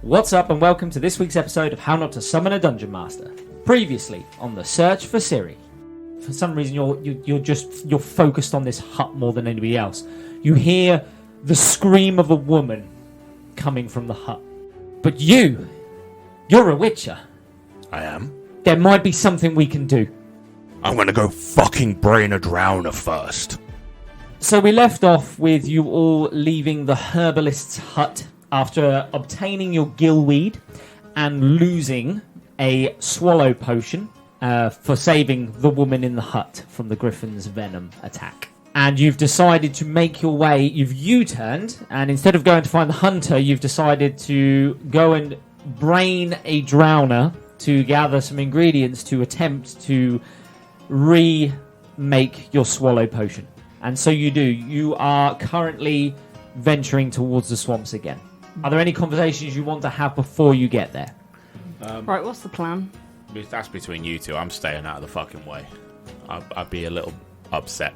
What's up and welcome to this week's episode of How Not to Summon a Dungeon Master. Previously on the Search for Ciri. For some reason you're focused on this hut more than anybody else. You hear the scream of a woman coming from the hut. But you're a witcher. I am. There might be something we can do. I'm gonna go fucking brain a drowner first. So we left off with you all leaving the herbalist's hut after obtaining your gillweed and losing a swallow potion for saving the woman in the hut from the Griffon's venom attack. And you've decided to make your way, you've U-turned, and instead of going to find the hunter, you've decided to go and brain a drowner to gather some ingredients to attempt to remake your swallow potion. And so you do. You are currently venturing towards the swamps again. Are there any conversations you want to have before you get there? Right, what's the plan? That's between you two. I'm staying out of the fucking way. I'd be a little upset.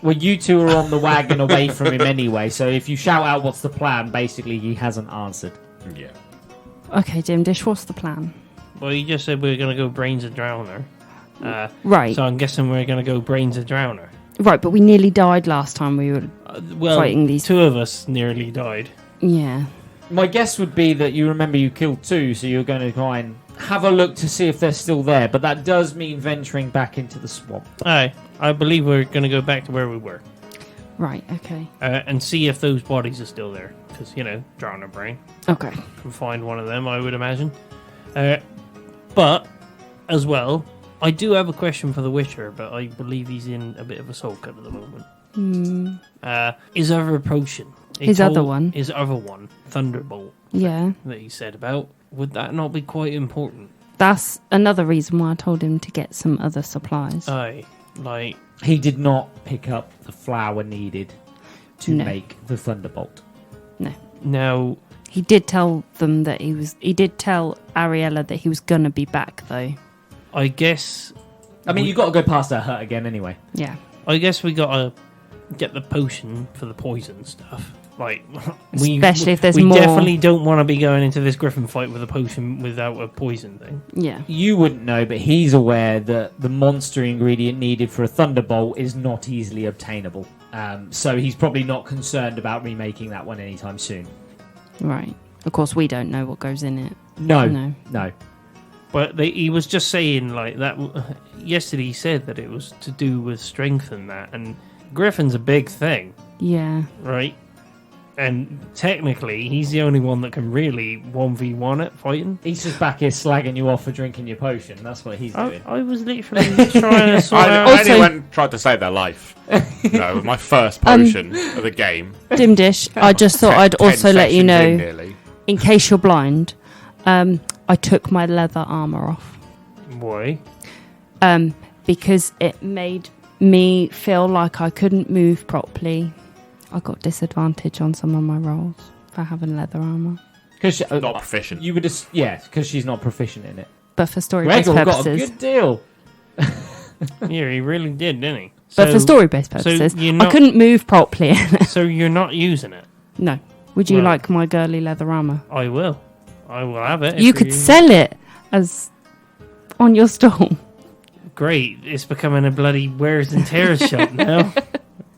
Well, you two are on the wagon away from him anyway, so if you shout out what's the plan, basically he hasn't answered. Yeah. Okay, Dimdish, what's the plan? Well, you just said we were going to go brains a drowner. Right. So I'm guessing we're going to go brains a drowner. Right, but we nearly died last time we were Well, fighting these. two of us nearly died. Yeah. My guess would be that you remember you killed two, so you're going to try and have a look to see if they're still there, but that does mean venturing back into the swamp. Aye, I believe we're going to go back to where we were. Right, okay. And see if those bodies are still there. Because, drowner brain. Okay. Can find one of them, I would imagine. But, as well, I do have a question for the Witcher, but I believe he's in a bit of a soul cut at the moment. His other potion. His other one, Thunderbolt. Yeah. That he said about. Would that not be quite important? That's another reason why I told him to get some other supplies. Aye. Like, He did not pick up the flour needed to make the Thunderbolt. No. now, He did tell them that he did tell Ariella that he was going to be back, though. I guess You've got to go past that hut again anyway. Yeah. we gotta get the potion for the poison stuff. Like, Especially if there's we more. We definitely don't want to be going into this Griffon fight with a potion without a poison thing. Yeah. You wouldn't know, but he's aware that the monster ingredient needed for a Thunderbolt is not easily obtainable. So he's probably not concerned about remaking that one anytime soon. Right. Of course, we don't know what goes in it. No. But he was just saying, like, that. Yesterday he said that it was to do with strength and that. And Griffon's a big thing, Yeah. right? And technically, he's the only one that can really 1v1 it fighting. He's just back here slagging you off for drinking your potion. That's what he's doing. I was literally trying to sort out. I only went and tried to save their life. My first potion of the game. Dimdish, I just thought I'd 10 also let you sessions know, in nearly. in case you're blind, I took my leather armor off. Why? Because it made me feel like I couldn't move properly. I got disadvantage on some of my rolls for having leather armor. Because Not proficient. You would, because she's not proficient in it. But for story-based Gregor got a purposes, good deal. Yeah, he really did, didn't he? but for story-based purposes, you're I not- couldn't move properly in it. So you're not using it? No. Would you Well- like my girly leather armor? I will. I will have it. You if could sell it as on your stall. Great. It's becoming a bloody wears and tears shop now.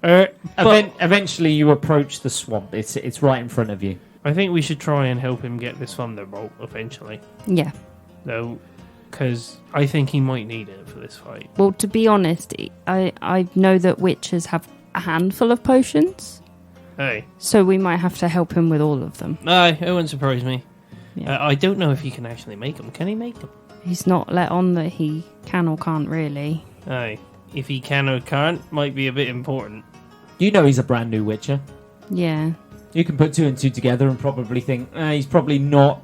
Eventually, you approach the swamp. It's right in front of you. I think we should try and help him get this Thunderbolt eventually. Yeah. Though, because I think he might need it for this fight. Well, to be honest, I know that witches have a handful of potions, Hey. so we might have to help him with all of them. Aye, it wouldn't surprise me. Yeah. I don't know if he can actually make them. Can he make them? He's not let on that he can or can't really. Aye. If he can or can't, might be a bit important. You know he's a brand new Witcher. Yeah. You can put two and two together and probably think he's probably not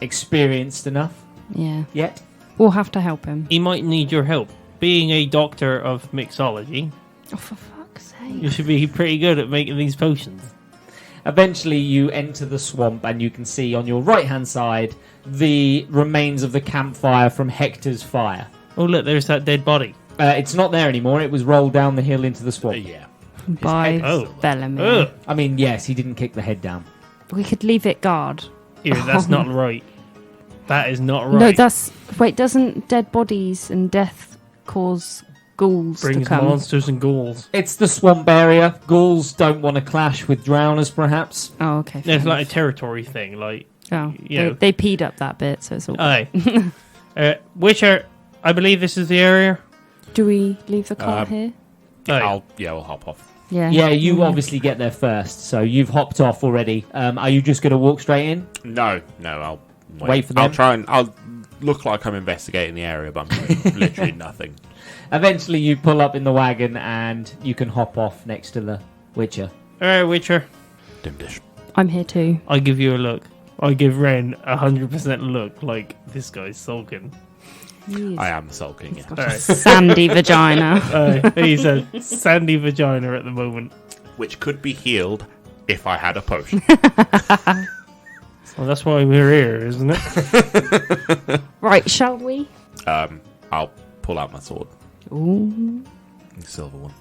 experienced enough Yeah. yet. We'll have to help him. He might need your help. Being a doctor of mixology, Oh, for fuck's sake. you should be pretty good at making these potions. Eventually, you enter the swamp and you can see on your right-hand side the remains of the campfire from Hector's fire. Oh, look, there's that dead body. It's not there anymore. It was rolled down the hill into the swamp. Yeah. By Oh. Velimir. Ugh. I mean, yes, he didn't kick the head down. We could leave it guard. Here, that's not right. That is not right. No, that's... Wait, doesn't dead bodies and death cause ghouls brings to come? monsters and ghouls. It's the swamp area. Ghouls don't want to clash with drowners, perhaps. Oh, okay. It's like a territory thing. Like, Oh, you know. they peed up that bit, so it's all... aye. Witcher, I believe this is the area. Do we leave the cart here? Aye. We'll hop off. Yeah. Yeah, you obviously get there first, so you've hopped off already. Are you just going to walk straight in? No, I'll Wait for them? I'll look like I'm investigating the area, but I'm doing literally nothing. Eventually, you pull up in the wagon, and you can hop off next to the Witcher. Alright, Witcher. Dimdish. I'm here too. I give you a look. I give Renn 100% look like this guy's sulking. I am sulking. Yeah. Alright. Sandy vagina. He's a sandy vagina at the moment. Which could be healed if I had a potion. Well, that's why we're here, isn't it? Right, shall we? I'll pull out my sword. Ooh. The silver one.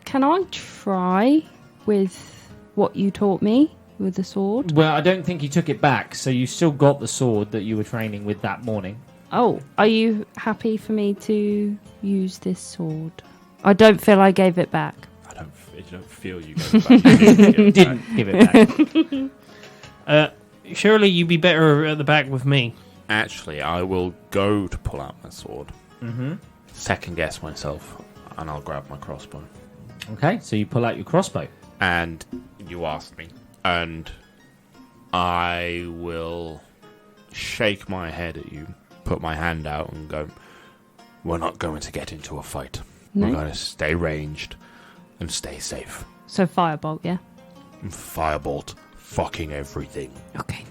Can I try with what you taught me with the sword? Well, I don't think you took it back, so you still got the sword that you were training with that morning. Oh, are you happy for me to use this sword? I don't feel I gave it back. I don't feel you gave it back. You didn't give it back. Surely you'd be better at the back with me. Actually, I will go to pull out my sword. Mm-hmm. Second guess myself, and I'll grab my crossbow. Okay, so you pull out your crossbow. And you asked me, and I will shake my head at you, put my hand out, and go, we're not going to get into a fight. No? We're going to stay ranged and stay safe. So firebolt, yeah? Firebolt fucking everything. Okay.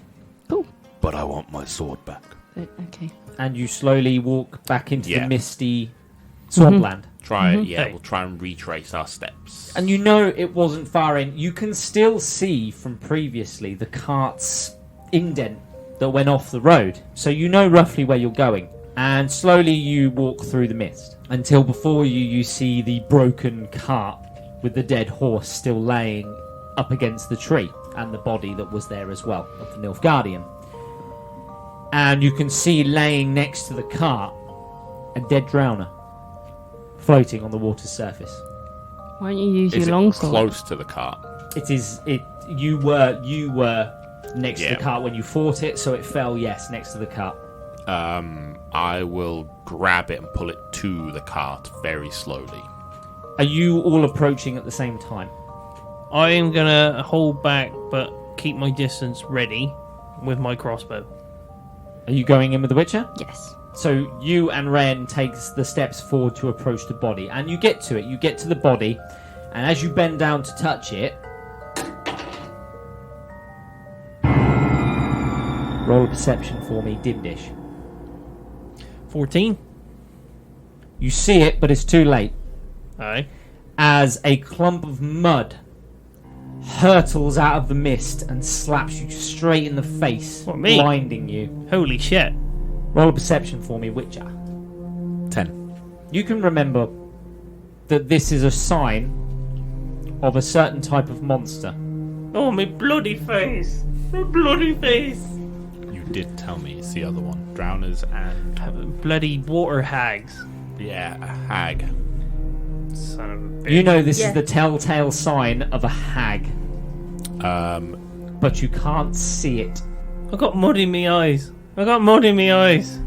Cool. But I want my sword back. Okay. And you slowly walk back into Yeah. the misty swampland. Hey. We'll try and retrace our steps. And you know it wasn't far in. You can still see from previously the cart's indent that went off the road. So you know roughly where you're going. And slowly you walk through the mist until before you see the broken cart with the dead horse still laying up against the tree and the body that was there as well of the Nilfgaardian. And you can see laying next to the cart a dead drowner floating on the water's surface. Why don't you use Is your it longsword? close to the cart? It is. It. You were next to Yeah. the cart when you fought it, so it fell. Yes, next to the cart. I will grab it and pull it to the cart very slowly. Are you all approaching at the same time? I am gonna hold back, but keep my distance ready with my crossbow. Are you going in with the Witcher? Yes. So you and Renn takes the steps forward to approach the body, and you get to it. You get to the body, and as you bend down to touch it, roll a perception for me, Dimdish. 14. You see it, but it's too late. Aye. As a clump of mud hurtles out of the mist and slaps you straight in the face, What, me? blinding you. Holy shit. Roll a perception for me, Witcher. 10. You can remember that this is a sign of a certain type of monster. Oh, my bloody face. My bloody face. You did tell me it's the other one. Drowners and... Bloody water hags. Yeah, a hag. Son of a bitch. You know this Yeah. is the telltale sign of a hag, but you can't see it. I got mud in my eyes. I got mud in my eyes.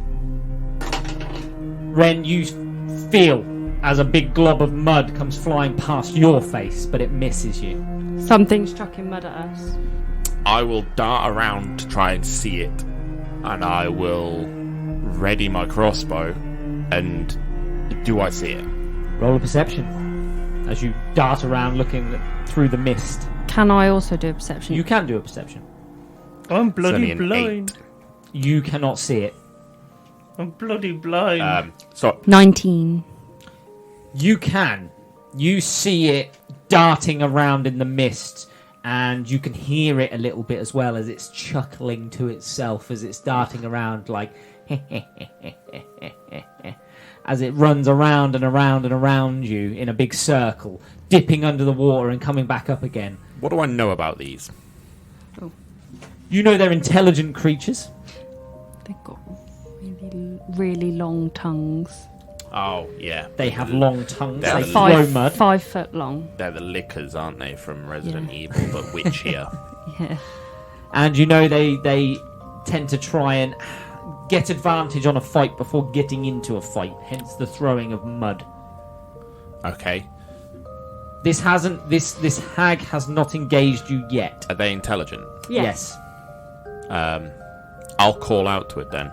Renn, you feel as a big glob of mud comes flying past your face, but it misses you. Something's chucking mud at us. I will dart around to try and see it, and I will ready my crossbow, and do I see it? Roll a perception as you dart around looking through the mist. Can I also do a perception? You can do a perception. I'm It's only bloody an blind. 8. You cannot see it. I'm bloody blind. So 19. You can. You see it darting around in the mist, and you can hear it a little bit as well as it's chuckling to itself as it's darting around like as it runs around and around and around you in a big circle, dipping under the water and coming back up again. what do I know about these? You know they're intelligent creatures. They've got really, really long tongues. Oh, yeah. They have long tongues. They're They the- throw mud. 5 foot long. They're the lickers, aren't they, from Resident Evil, but witchier. Yeah. And you know they tend to try and get advantage on a fight before getting into a fight, hence the throwing of mud. Okay. This hag has not engaged you yet. Are they intelligent? Yes. I'll call out to it then.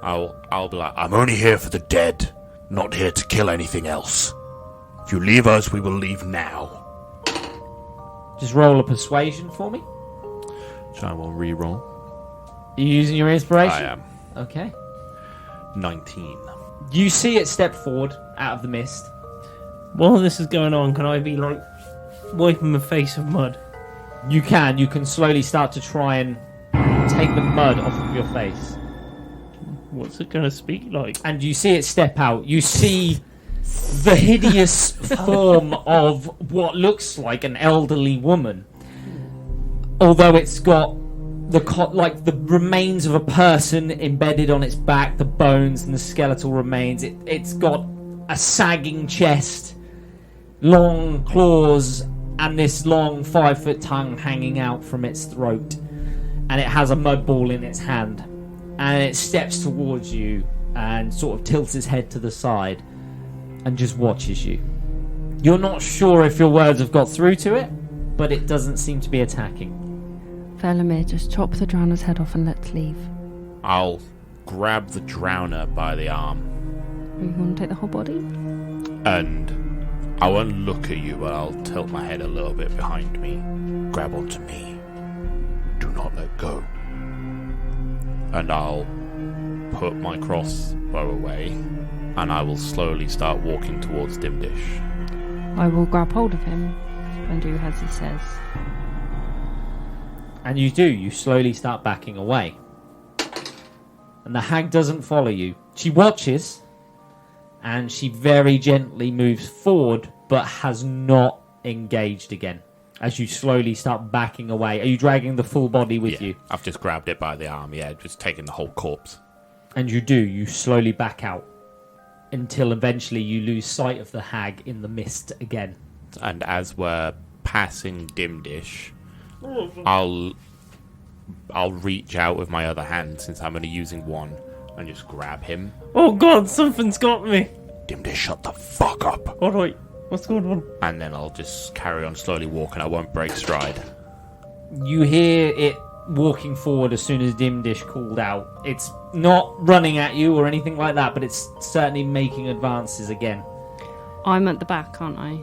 I'll be like, I'm only here for the dead, not here to kill anything else. If you leave us, we will leave now. Just roll a persuasion for me. So I will re-roll. Are you using your inspiration? I am. Okay. 19. You see it step forward out of the mist. While this is going on, can I be like wiping my face with mud? You can slowly start to try and take the mud off of your face. What's it going to speak like? And you see it step out. You see the hideous form of what looks like an elderly woman. Although it's got the remains of a person embedded on its back, the bones and the skeletal remains. It's got a sagging chest, long claws, and this long 5-foot tongue hanging out from its throat. And it has a mud ball in its hand. And it steps towards you and sort of tilts its head to the side and just watches you. You're not sure if your words have got through to it, but it doesn't seem to be attacking. Velimir, just chop the drowner's head off and let's leave. I'll grab the drowner by the arm, You want to take the whole body? and I won't look at you, but I'll tilt my head a little bit behind me. Grab onto me. Do not let go. And I'll put my crossbow away, and I will slowly start walking towards Dimdish. I will grab hold of him and do as he says. And you do. You slowly start backing away. And the hag doesn't follow you. She watches, and she very gently moves forward, but has not engaged again. As you slowly start backing away. Are you dragging the full body with you? I've just grabbed it by the arm, just taking the whole corpse. And you do. You slowly back out. Until eventually you lose sight of the hag in the mist again. And as we're passing Dimdish, I'll reach out with my other hand, since I'm only using one, and just grab him. Oh god, something's got me! Dimdish, shut the fuck up! Alright, what's going on? And then I'll just carry on slowly walking. I won't break stride. You hear it walking forward as soon as Dimdish called out. It's not running at you or anything like that, but it's certainly making advances again. I'm at the back, aren't I?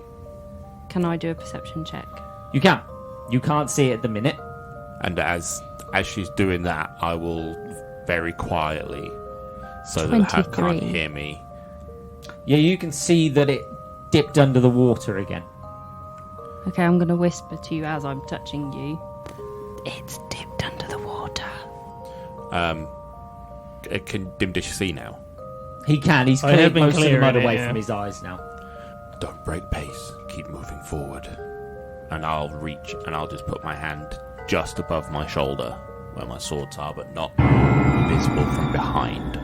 Can I do a perception check? You can. You can't see it at the minute. And as she's doing that, I will very quietly, so that her can't 23. hear me. Yeah, you can see that it dipped under the water again. Okay, I'm going to whisper to you as I'm touching you. It's dipped under the water. Can Dimdish see now? He can. He's I have cleared been most of the clearing mud it, away yeah. from his eyes now. Don't break pace. Keep moving forward. And I'll reach, and I'll just put my hand just above my shoulder, where my swords are, but not visible from behind.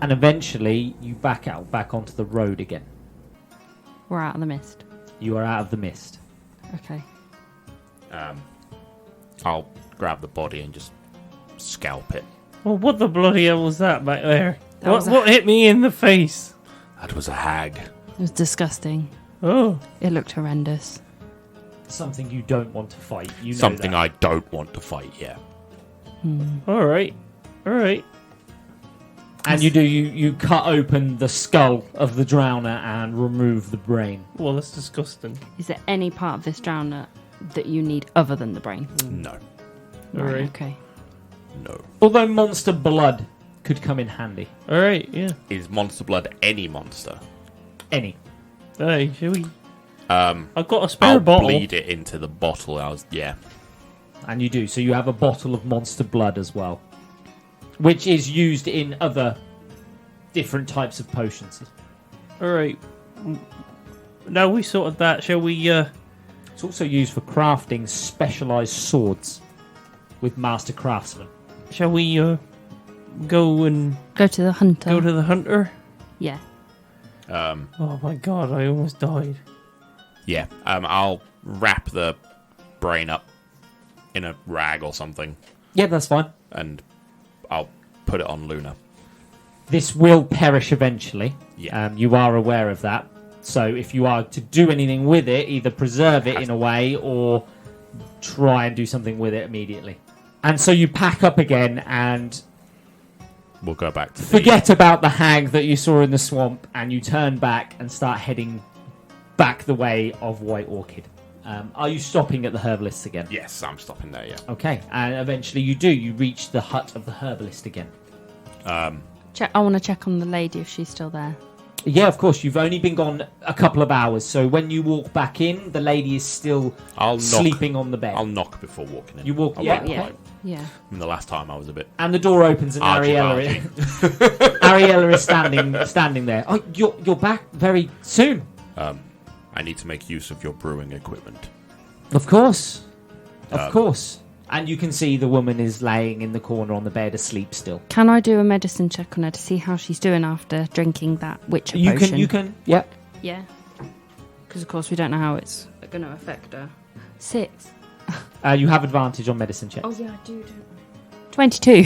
And eventually, you back out, back onto the road again. We're out of the mist. You are out of the mist. Okay. I'll grab the body and just scalp it. Well, what the bloody hell was that back there? That was a- What hit me in the face? That was a hag. It was disgusting. Oh, It looked horrendous. Something you don't want to fight. You know Something that. I don't want to fight yet. alright. Alright. And you do. You cut open the skull of the drowner and remove the brain. Well, that's disgusting. Is there any part of this drowner that you need other than the brain? No. Alright. Okay. No. Although monster blood could come in handy. Alright, yeah. Is monster blood any monster? Any. Hey, shall we? I've got a spare I'll bottle. bleed it into the bottle. And you do. So you have a bottle of monster blood as well. Which is used in other different types of potions. Alright. Now we sorted that, shall we, It's also used for crafting specialised swords. with Master Craftsman. Shall we go Go to the hunter. go to the hunter? Yeah. Oh my god, I almost died. Yeah. I'll wrap the brain up in a rag or something, Yeah, that's fine. and I'll put it on Luna. This will perish eventually. Yeah. You are aware of that. So if you are to do anything with it, either preserve it in a way or try and do something with it immediately. And so you pack up again and We'll go back to forget about the hag that you saw in the swamp, and you turn back and start heading back the way of White Orchid. Are you stopping at the herbalist again? Yes, I'm stopping there, yeah. Okay, and eventually you do. You reach the hut of the herbalist again. I want to check on the lady if she's still there. Yeah, of course. You've only been gone a couple of hours, so when you walk back in, the lady is still sleeping on the bed. I'll knock before walking in. You walk, I yeah, won't yeah. climb. Yeah. I mean, the last time I was a bit... And the door opens, and Ariella is standing there. Oh, you're back very soon. I need to make use of your brewing equipment. Of course, of course. And you can see the woman is laying in the corner on the bed, asleep still. Can I do a medicine check on her to see how she's doing after drinking that witcher potion? You can, yeah. Yeah. Because, of course, we don't know how it's going to affect her. 6. You have advantage on medicine checks. Oh, yeah, I do. 22.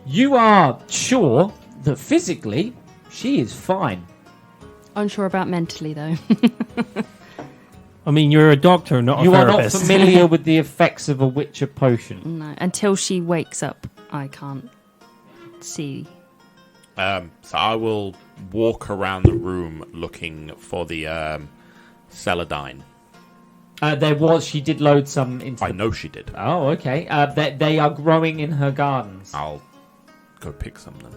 You are sure that physically she is fine. Unsure about mentally, though. I mean, you're a doctor, not a You are not therapist. familiar with the effects of a witcher potion. No, until she wakes up, I can't see. So I will walk around the room looking for the celadine. She did load some into I know she did. Oh, okay. They are growing in her gardens. I'll go pick some then.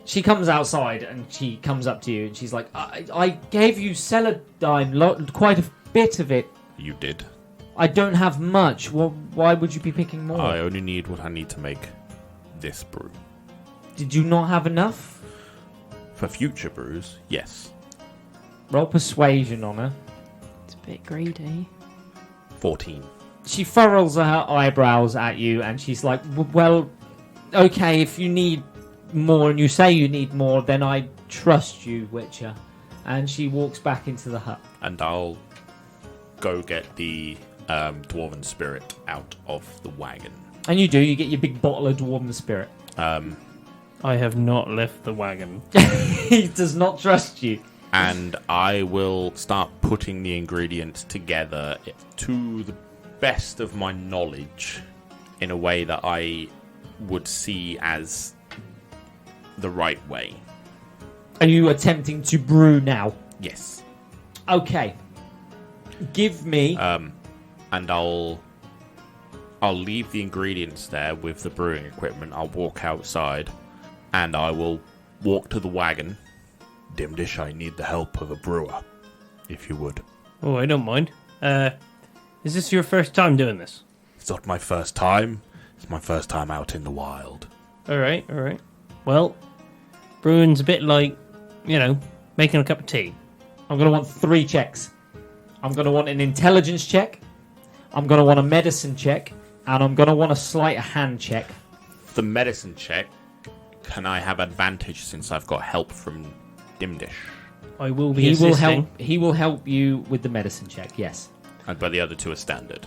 She comes outside and she comes up to you and she's like, I gave you celadine, quite a bit of it. You did. I don't have much. Well, why would you be picking more? I only need what I need to make this brew. Did you not have enough? For future brews, yes. Roll persuasion on her. It's a bit greedy. 14. She furrows her eyebrows at you and she's like, well, okay, if you need more and you say you need more, then I trust you, Witcher. And she walks back into the hut. And I'll go get the dwarven spirit out of the wagon. And you do, you get your big bottle of Dwarven Spirit. I have not left the wagon. He does not trust you. And I will start putting the ingredients together to the best of my knowledge in a way that I would see as the right way. Are you attempting to brew now? Yes. Okay. Give me... And I'll leave the ingredients there with the brewing equipment. I'll walk outside and I will walk to the wagon. Dimdish, I need the help of a brewer, if you would. Oh, I don't mind. Is this your first time doing this? It's not my first time. It's my first time out in the wild. All right. Well, brewing's a bit like, making a cup of tea. I'm going to want 3 checks. I'm going to want an intelligence check. I'm going to want a medicine check. And I'm going to want a sleight of hand check. The medicine check, can I have advantage since I've got help from Dimdish? I will be assisting. He will help you with the medicine check, yes. But the other 2 are standard.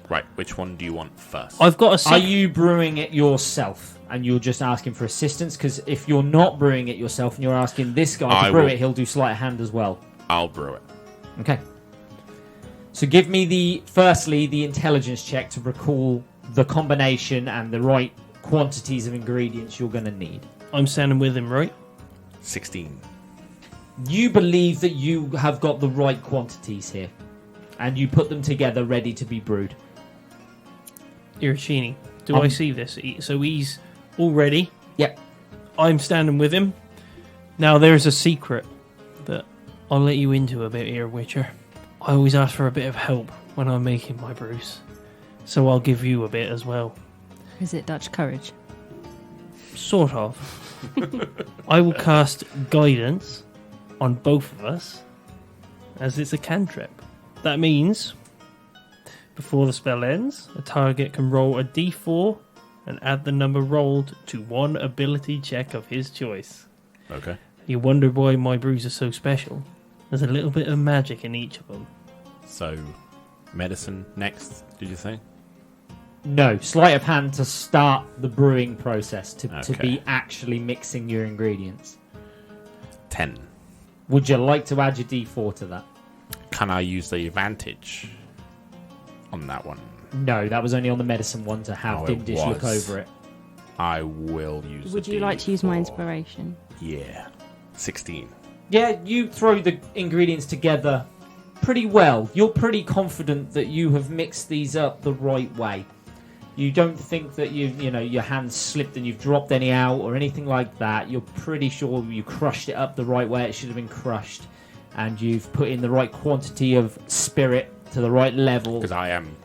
Right, which one do you want first? I've got a Are you brewing it yourself? And you're just asking for assistance? Because if you're not brewing it yourself and you're asking this guy to brew it, he'll do sleight of hand as well. I'll brew it. Okay. So give me firstly the intelligence check to recall the combination and the right quantities of ingredients you're going to need. I'm standing with him, right? 16. You believe that you have got the right quantities here. And you put them together ready to be brewed. Irachini, do I see this? So he's all ready. Yep. I'm standing with him. Now there's a secret that I'll let you into a bit here, Witcher. I always ask for a bit of help when I'm making my brews. So I'll give you a bit as well. Is it Dutch courage? Sort of. I will cast guidance on both of us as it's a cantrip. That means Before the spell ends, a target can roll a d4 and add the number rolled to one ability check of his choice. Okay. You wonder why my brews are so special. There's a little bit of magic in each of them. So, medicine next, did you say? No, sleight of hand to start the brewing process, to Okay. be actually mixing your ingredients. 10. Would you like to add your D4 to that? Can I use the advantage on that one? No, that was only on the medicine one to have Oh, it Dimdish look was. over it. I will use Would the you like to use my D4. inspiration? Yeah. 16. Yeah, you throw the ingredients together pretty well. You're pretty confident that you have mixed these up the right way. You don't think that your hands slipped and you've dropped any out or anything like that. You're pretty sure you crushed it up the right way it should have been crushed, and you've put in the right quantity of spirit to the right level. Because I am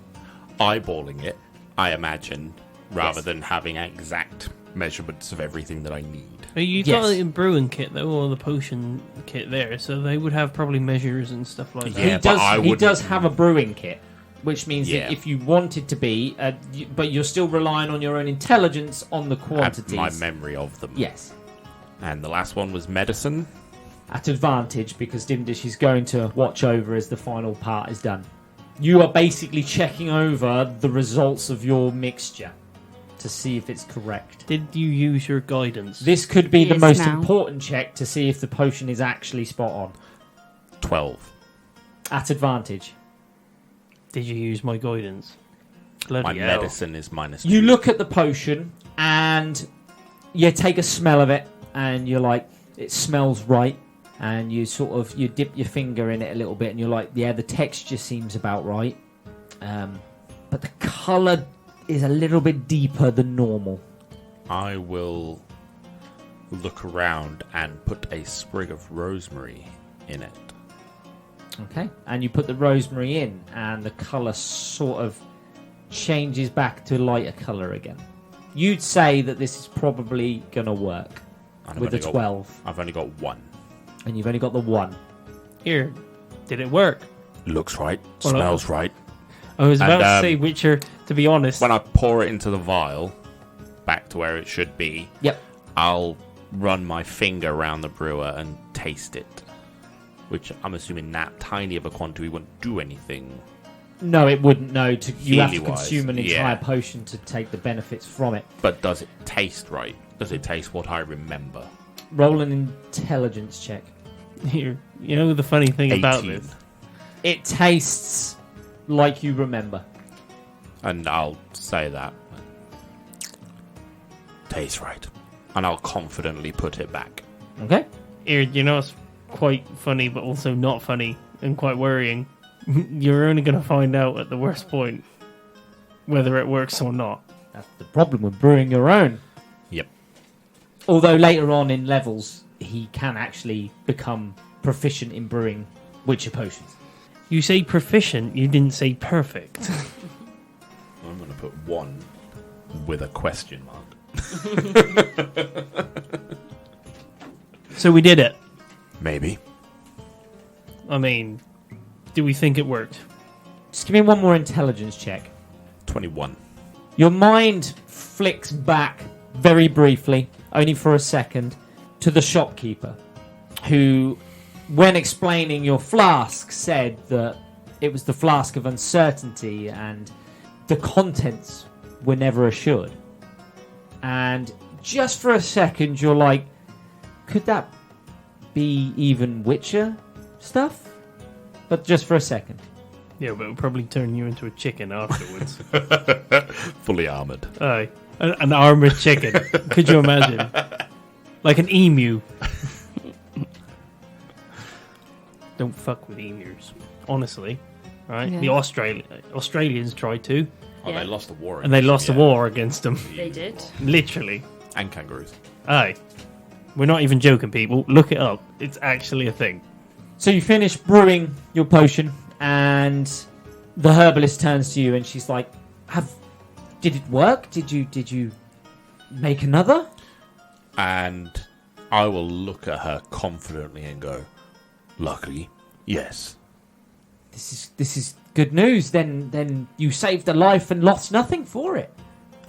eyeballing it, I imagine, rather Yes. than having exact measurements of everything that I need. You got it in brewing kit though, or the potion kit there, so they would have probably measures and stuff like that. Yeah, but I He wouldn't- does have a brewing kit, which means Yeah. that if you wanted to be, but you're still relying on your own intelligence on the Have quantities. my memory of them. Yes. And the last one was medicine. At advantage, because Dimdish is going to watch over as the final part is done. You are basically checking over the results of your mixture to see if it's correct. Did you use your guidance? This could be the Yes, most now. important check to see if the potion is actually spot on. 12. At advantage. Did you use my guidance? Bloody My hell. medicine is minus You 2. look at the potion and you take a smell of it and you're like, it smells right. And you you dip your finger in it a little bit and you're like, yeah, the texture seems about right. But the colour is a little bit deeper than normal. I will look around and put a sprig of rosemary in it. Okay. And you put the rosemary in and the colour sort of changes back to lighter colour again. You'd say that this is probably going to work And with the only got- 12. I've only got 1. And you've only got the 1. Here, did it work? Looks right. Well, Smells right. I was about And, to say Witcher, to be honest. When I pour it into the vial, back to where it should be, Yep. I'll run my finger around the brewer and taste it. Which I'm assuming that tiny of a quantity wouldn't do anything. No, it wouldn't. No, you have to Healy-wise, consume an entire yeah. potion to take the benefits from it. But does it taste right? Does it taste what I remember? Roll an intelligence check. Here, you know the funny thing about 18. this? It tastes like you remember. And I'll say that. Tastes right. And I'll confidently put it back. Okay. Here, you know it's quite funny, but also not funny and quite worrying. You're only going to find out at the worst point whether it works or not. That's the problem with brewing your own. Yep. Although later on in levels, he can actually become proficient in brewing Witcher potions. You say proficient, you didn't say perfect. I'm going to put 1 with a question mark. So we did it. Maybe. I mean, do we think it worked? Just give me one more intelligence check. 21. Your mind flicks back very briefly, only for a second, to the shopkeeper, who, when explaining your flask, said that it was the flask of uncertainty and the contents were never assured. And just for a second, you're like, could that be even Witcher stuff? But just for a second. Yeah, but it'll probably turn you into a chicken afterwards. Fully armoured. Aye. An armoured chicken. Could you imagine? Like an emu. Don't fuck with emus. Honestly. Right? Yeah. The Australians tried to, Oh, Yeah. they lost the war. and they lost a yeah. war against them. They did. Literally. And kangaroos. Aye. We're not even joking, people. Look it up. It's actually a thing. So you finish brewing your potion, and the herbalist turns to you, and she's like, "Did it work? Did you make another?" And I will look at her confidently and go, luckily, yes. This is good news. Then you saved a life and lost nothing for it.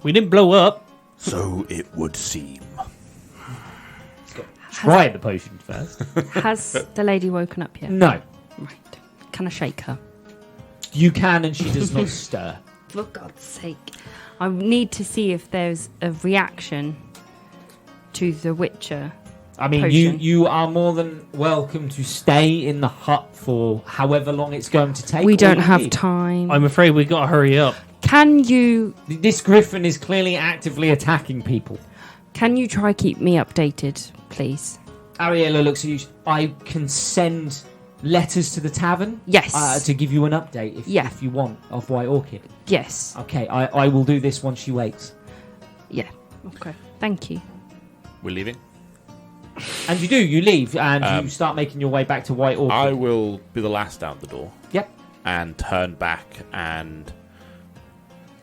We didn't blow up. So it would seem. Try the potion first. Has the lady woken up yet? No. Right. Can I shake her? You can, and she does not stir. For God's sake. I need to see if there's a reaction to the Witcher. I mean, Potion. you are more than welcome to stay in the hut for however long it's going to take. We or don't you have need. time. I'm afraid we gotta hurry up. Can you This griffin is clearly actively attacking people. try keep me updated, please? Ariella looks at you. I can send letters to the tavern. Yes. To give you an update if you want of White Orchid. Yes. Okay, I will do this once she wakes. Yeah. Okay. Thank you. We're leaving? And you leave and you start making your way back to White Orchid. I will be the last out the door. Yep. And turn back and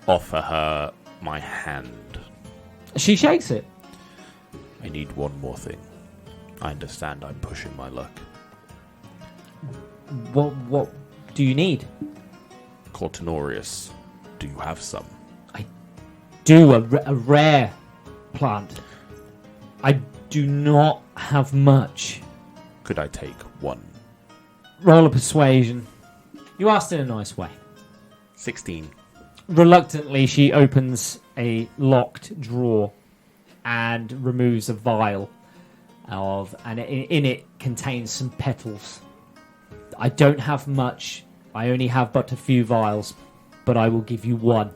offer her my hand. She shakes it. I need one more thing. I understand I'm pushing my luck. What do you need? Cortinorius, do you have some? Do a rare plant. I do not have much. Could I take one? Roll a persuasion. You asked in a nice way. 16. Reluctantly, she opens a locked drawer and removes a vial and in it contains some petals. I don't have much. I only have but a few vials, but I will give you one.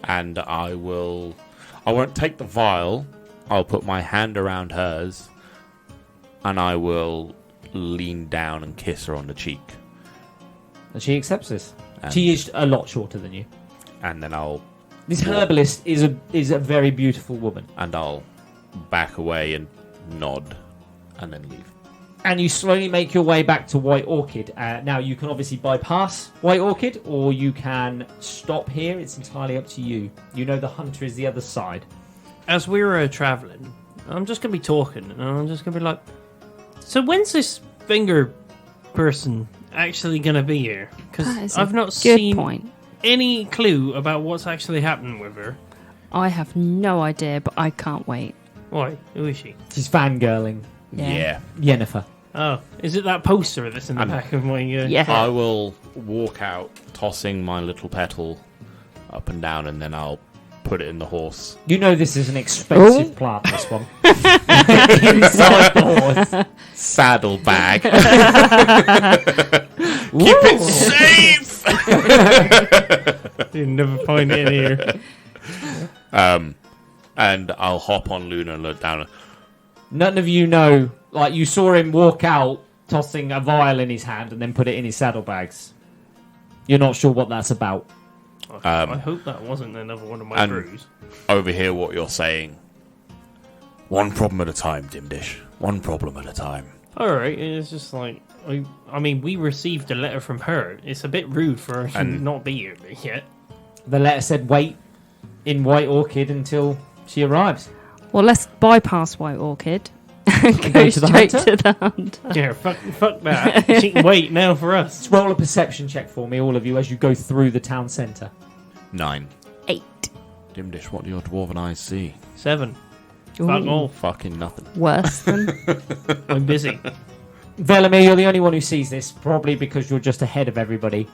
And I won't take the vial. I'll put my hand around hers and I will lean down and kiss her on the cheek. And she accepts this. And- She is a lot shorter than you. And then This herbalist is a very beautiful woman. I'll back away and nod and then leave. And you slowly make your way back to White Orchid. Now, you can obviously bypass White Orchid, or you can stop here. It's entirely up to you. You know the hunter is the other side. As we were travelling, I'm just going to be talking, and I'm just going to be like, so when's this finger person actually going to be here? That Because is a I've not good seen point. any clue about what's actually happening with her. I have no idea, but I can't wait. Why? Who is she? She's fangirling Yeah. Yennefer. Oh, is it that poster that's in the back of my... Yeah. I will walk out, tossing my little petal up and down, and then I'll put it in the horse. You know this is an expensive plant, this one. Inside the horse. Saddlebag. Keep it safe! You never find it in here. And I'll hop on Luna and look down. None of you know, like, you saw him walk out, tossing a vial in his hand, and then put it in his saddlebags. You're not sure what that's about. I hope that wasn't another one of my and- brews. Overhear what you're saying. One problem at a time, Dimdish. One problem at a time. Alright, it's just like... I mean, we received a letter from her. It's a bit rude for her to And- not be here yet. The letter said wait in White Orchid until she arrives. Well, let's bypass White Orchid and go go to the straight hunter? to the hunter. Yeah, fuck that. She can wait now for us. Let's roll a perception check for me, all of you, as you go through the town centre. 9. 8. Dimdish, what do your dwarven eyes see? 7. Ooh. Fuck all. Fucking nothing. Worse than... I'm busy. Velimir, you're the only one who sees this, probably because you're just ahead of everybody.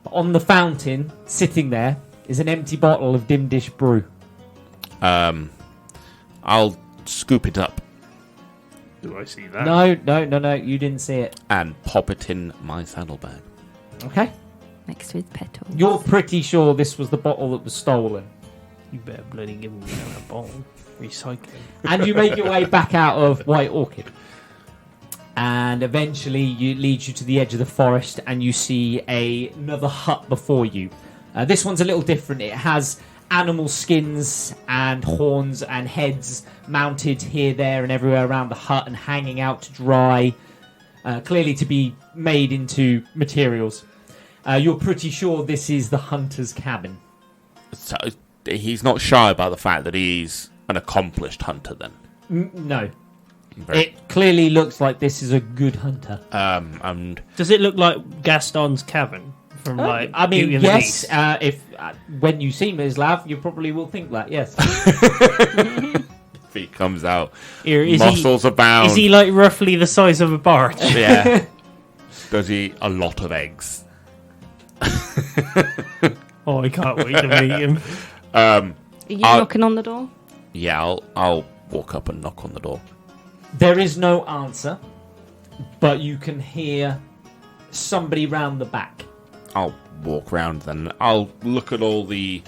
But on the fountain, sitting there, is an empty bottle of Dimdish brew. I'll scoop it up Do I see that? No, you didn't see it. and pop it in my saddlebag. Okay. Next to his petals. You're pretty sure this was the bottle that was stolen. You better bloody give me that ball. Recycling. And you make your way back out of White Orchid. And eventually it leads you to the edge of the forest and you see another hut before you. This one's a little different. It has animal skins and horns and heads mounted here, there and everywhere around the hut and hanging out to dry. Clearly to be made into materials. You're pretty sure this is the hunter's cabin. So he's not shy about the fact that he's an accomplished hunter then. No. It clearly looks like this is a good hunter. And Does it look like Gaston's cabin from like? I mean, Beauty and the yes. Beast? If when you see Mislav, you probably will think that. Yes. feet comes out. Is Muscles abound. Is he like roughly the size of a barge? Yeah. Does he eat a lot of eggs? Oh, I can't wait to meet him. Are you knocking on the door? Yeah, I'll walk up and knock on the door. There is no answer, but you can hear somebody round the back. I'll walk round then. I'll look at all the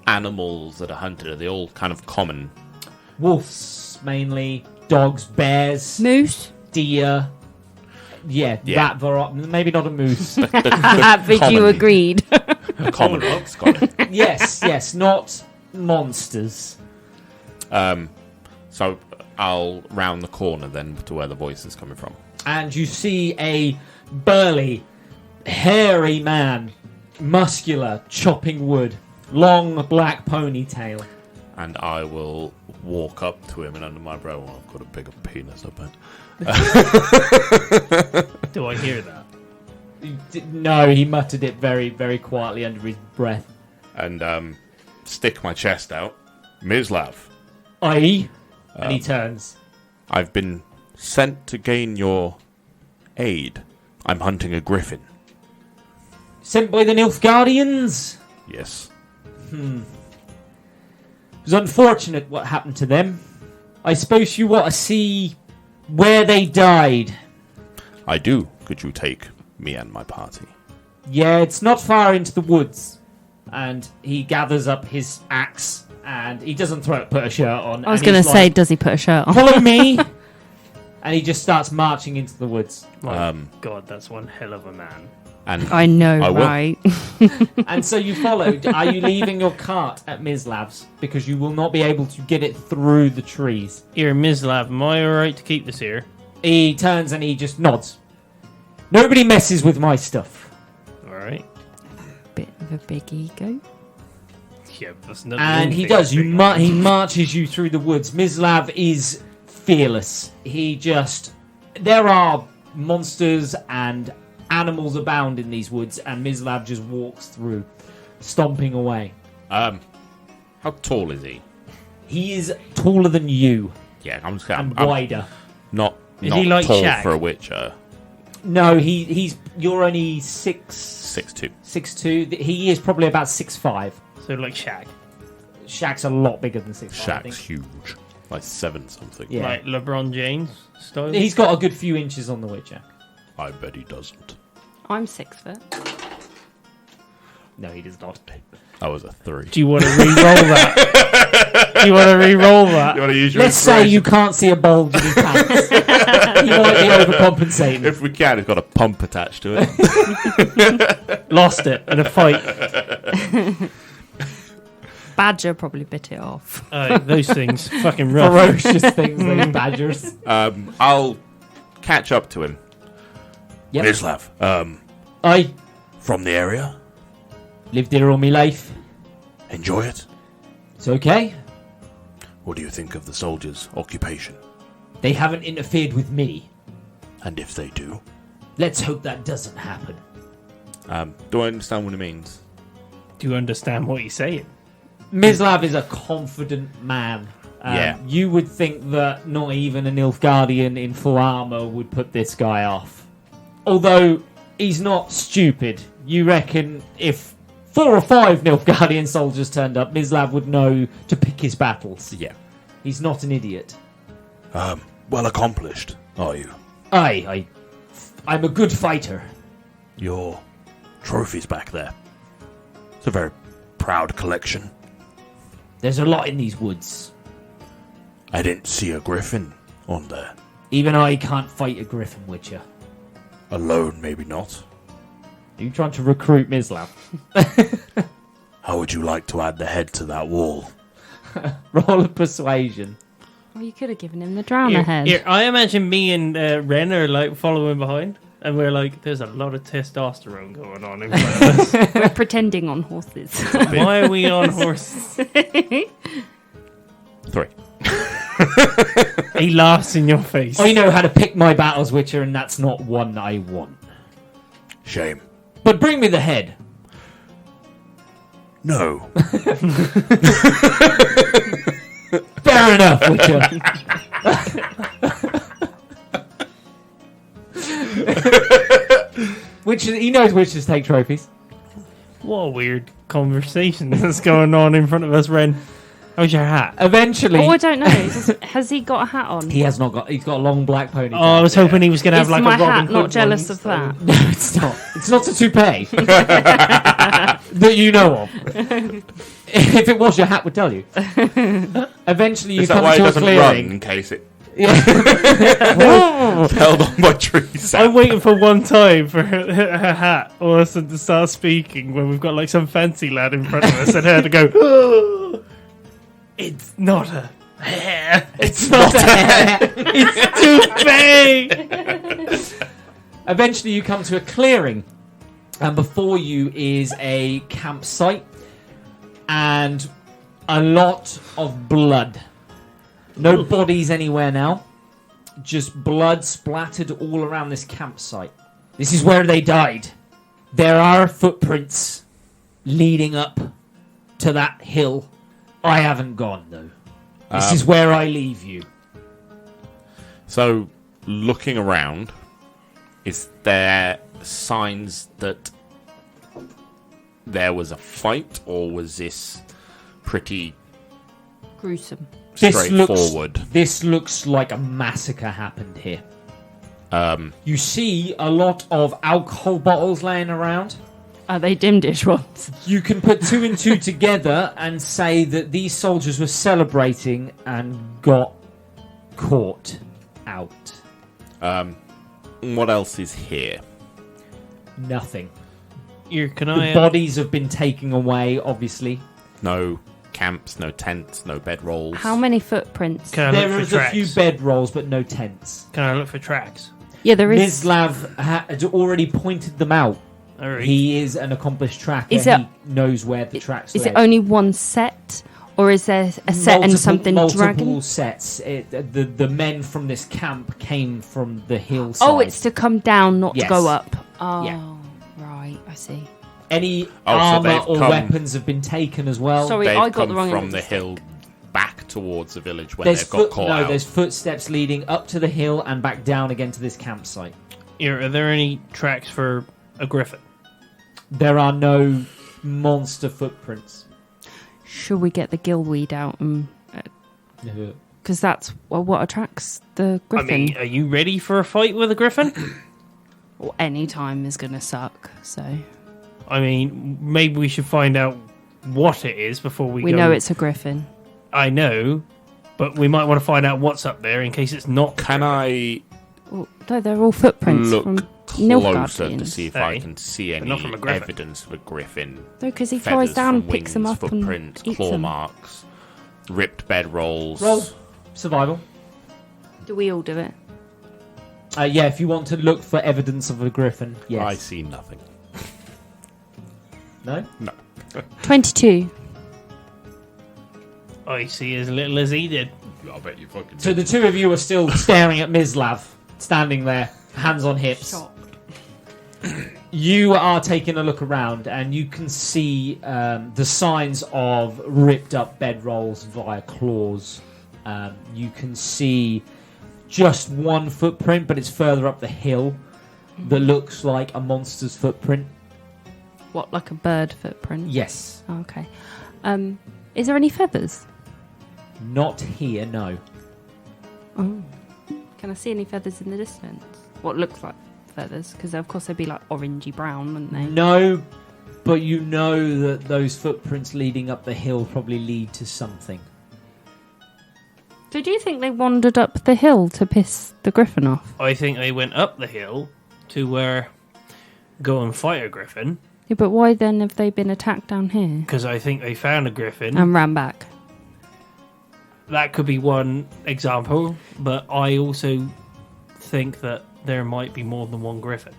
animals that are hunted. Are they all kind of common? Wolves, mainly. Dogs, bears, Moose? deer. Yeah. That variety. Maybe not a moose. But you common- agreed. Common dogs, got it. yes, not monsters. So I'll round the corner then to where the voice is coming from. And you see a burly, hairy man, muscular, chopping wood, long black ponytail. And I will walk up to him and under my breath, well, I've got a bigger penis, I bet. Do I hear that? No, he muttered it very, very quietly under his breath. And stick my chest out. Mislav, Aye. And he turns. I've been sent to gain your aid. I'm hunting a griffin. Sent by the Nilfgaardians. Yes. It was unfortunate what happened to them. I suppose you want to see where they died. I do. Could you take me and my party? Yeah, it's not far into the woods. And he gathers up his axe and he doesn't put a shirt on. I was going to say, does he put a shirt on? Follow me! And he just starts marching into the woods. My God, that's one hell of a man. And I know, I will. right? And so you followed. Are you leaving your cart at Mislav's? Because you will not be able to get it through the trees. Here, Mislav, am I alright to keep this here? He turns and he just nods. Nobody messes with my stuff. Alright. Bit of a big ego. Yeah, that's not And he does. He marches you through the woods. Mislav is fearless. There are monsters and animals abound in these woods, and Mislav just walks through, stomping away. how tall is he? He is taller than you Yeah, I'm and wider. not Is he like tall Shaq? for a witcher. No, you're only 6'2". 6'2". He is probably about 6'5". So like Shaq. Shaq's a lot bigger than 6'5". I Shaq's think. huge, like 7 something. Yeah. Like LeBron James style? He's got a good few inches on the Witcher. I bet he doesn't. I'm 6 foot. No, he does not. That was a 3. Do you want to re-roll that? Do you want to re-roll that? You want to use your Let's say you can't see a bulge in his pants. He might be overcompensating. If we can, it's got a pump attached to it. Lost it in a fight. Badger probably bit it off. Those things. Fucking rough. Ferocious things, those badgers. I'll catch up to him. Yep. Mislav, I from the area, lived here all my life. enjoy it. It's okay. What do you think of the soldiers' occupation? They haven't interfered with me. And if they do? Let's hope that doesn't happen. Do I understand what it means? Do you understand what he's saying? Mislav is a confident man. Yeah. You would think that not even a Nilfgaardian in full armor would put this guy off. Although he's not stupid. You reckon if 4 or 5 Nilfgaardian soldiers turned up, Mislav would know to pick his battles. Yeah. He's not an idiot. Well accomplished, are you? I'm a good fighter. Your trophies back there. It's a very proud collection. There's a lot in these woods. I didn't see a griffin on there. Even I can't fight a Griffon Witcher. Alone, maybe not. Are you trying to recruit Mislav? How would you like to add the head to that wall? Roll a persuasion. Well, you could have given him the drowner head. Here, I imagine me and Renn are like following behind. And we're like, there's a lot of testosterone going on in front of us. We're pretending on horses. Why are we on horses? 3. He laughs in your face. I know how to pick my battles, Witcher, and that's not one I want. Shame. But bring me the head. No. Fair enough, Witcher. He knows Witchers take trophies. What a weird conversation that's going on in front of us, Renn. How's your hat? Eventually, Oh, I don't know. Has he got a hat on? he has not got. He's got a long black pony. Oh, I was hoping he was going to have Is like my a Robin hat Hood not jealous one, of so- that? No, it's not. It's not a toupee that you know of. If it was, your hat would tell you. Eventually, you Is that come why it to a doesn't run clearing. in case it Yeah. held on by trees? I'm waiting for one time for her hat all of a sudden to start speaking when we've got like some fancy lad in front of us and her to go, "Oh, it's not a hair. It's not a hair. It's toupee." Eventually, you come to a clearing, and before you is a campsite and a lot of blood. No bodies anywhere now, just blood splattered all around this campsite. This is where they died. There are footprints leading up to that hill. I haven't gone, though. This is where I leave you. So, looking around, is there signs that there was a fight, or was this pretty Gruesome. straightforward? This looks like a massacre happened here. You see a lot of alcohol bottles laying around. Are they Dimdish ones? You can put two and two together and say that these soldiers were celebrating and got caught out. What else is here? Nothing. Here, can The I? bodies have been taken away, obviously. No camps, no tents, no bedrolls. How many footprints? Can I There look is for a tracks? few bedrolls, but no tents. Can I look for tracks? Yeah, there is. Mislav had already pointed them out. All right. He is an accomplished tracker. Is it- He knows where the tracks Is led. it only one set, or is there a set and something multiple dragging? sets. The men from this camp came from the hillside. Oh, it's to come down, not Yes. to go up. Oh, Yeah. right. I see. Any so armor they've or come- weapons have been taken as well. Sorry, They've I got come the wrong end from of the the hill back towards the village when There's they've got caught out. there's footsteps leading up to the hill and back down again to this campsite. Here, are there any tracks for a griffin? There are no monster footprints. Should we get the gillweed out? Because that's what attracts the griffin. I mean, are you ready for a fight with a griffin? Or any time is going to suck. So I mean, maybe we should find out what it is before we we go. know it's a griffin. I know, but we might want to find out what's up there in case it's not. Can I Oh, no, they're all footprints look from closer to Nilfgaardians. see if Hey, I can see but any not from a griffin. evidence of a griffin? No, because he Feathers flies down, from picks them wings, up, and footprints, eats claw them. marks, ripped bedrolls. Roll survival. Do we all do it? Yeah, if you want to look for evidence of a griffin, yes. I see nothing. No? 22. I see as little as he did. I bet you fucking. So the two of you are still staring at Mislav, standing there, hands on hips. You are taking a look around, and you can see the signs of ripped up bedrolls via claws. You can see just one footprint, but it's further up the hill that looks like a monster's footprint. What, like a bird footprint? Yes. Oh, okay. Is there any feathers? Not here, no. Oh. Can I see any feathers in the distance? What looks like feathers? Because of course they'd be like orangey brown, wouldn't they? No, but you know that those footprints leading up the hill probably lead to something. So do you think they wandered up the hill to piss the griffin off? I think they went up the hill to go and fight a griffin Yeah, but why then have they been attacked down here because I think they found a griffin. and ran back? That could be one example, but I also think that there might be more than one griffin.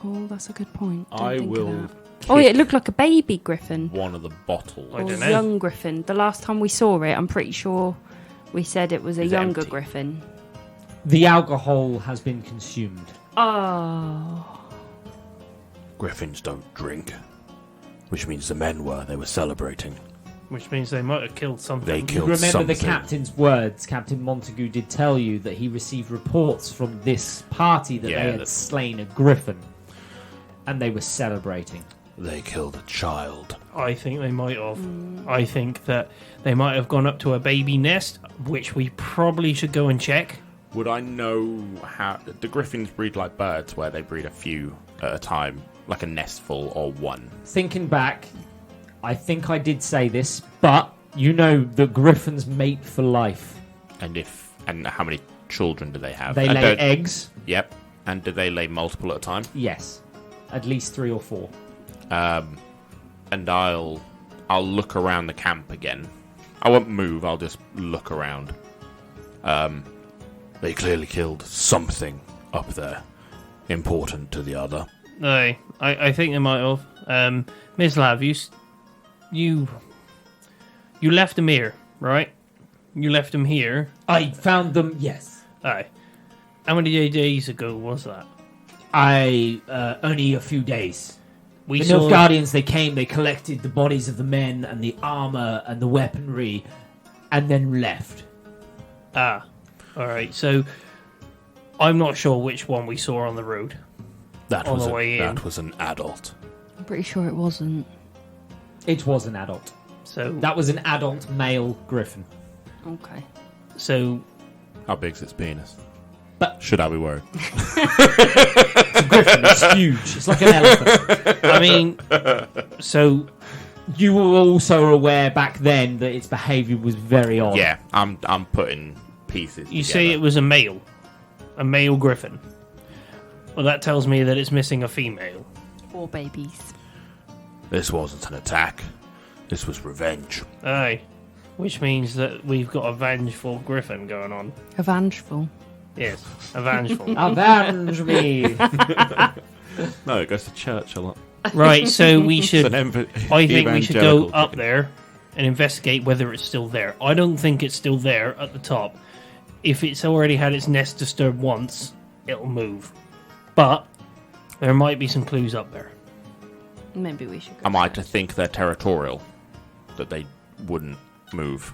Oh, that's a good point. Didn't I think of will. that. Oh, yeah, it looked like a baby griffin. One of the bottles. I Or don't know. young griffin. The last time we saw it, I'm pretty sure We said it was a It's younger empty. griffin. The alcohol has been consumed. Oh. Griffins don't drink. Which means the men were. They were celebrating. Which means they might have killed something. They You killed remember something. the captain's words. Captain Montague did tell you that he received reports from this party that Yeah, they had that- slain a griffin. And they were celebrating. They killed a child. I think they might have. I think that they might have gone up to a baby nest, which we probably should go and check. Would I know how... Do griffins breed like birds, where they breed a few at a time? Like a nestful or one? Thinking back, I think I did say this, but you know that griffins mate for life. And how many children do they have? They And lay don't- eggs. Yep. And do they lay multiple at a time? Yes. At least 3 or 4. And I'll look around the camp again. I won't move. I'll just look around. They clearly killed something up there, important to the other. No, I think they might have. Mislav, you left them here, right? You left them here. I found them, yes. Aye. How many days ago was that? Only a few days. We The Nilfgaardians, they came, they collected the bodies of the men and the armor and the weaponry, and then left. Ah, all right. So I'm not sure which one we saw on the road. That On was the way in. that was an adult. I'm pretty sure it wasn't. It was an adult. So That was an adult male griffin. Okay. so How big's its penis? But- Should I be worried? It's a griffin, it's huge. It's like an elephant. I mean, so You were also aware back then that its behaviour was very odd. Yeah, I'm putting pieces. you together. say it was a male griffin. Well, that tells me that it's missing a female. Or babies. This wasn't an attack. This was revenge. Aye, which means that we've got a vengeful griffin going on. Avengeful. Yes, a vengeful. Avenge me! No, it goes to church a lot. Right, so we It's should. an I think we should go evangelical up chicken. there and investigate whether it's still there. I don't think it's still there at the top. If it's already had its nest disturbed once, it'll move. But there might be some clues up there. Maybe we should go. Am I to search. think they're territorial? That they wouldn't move?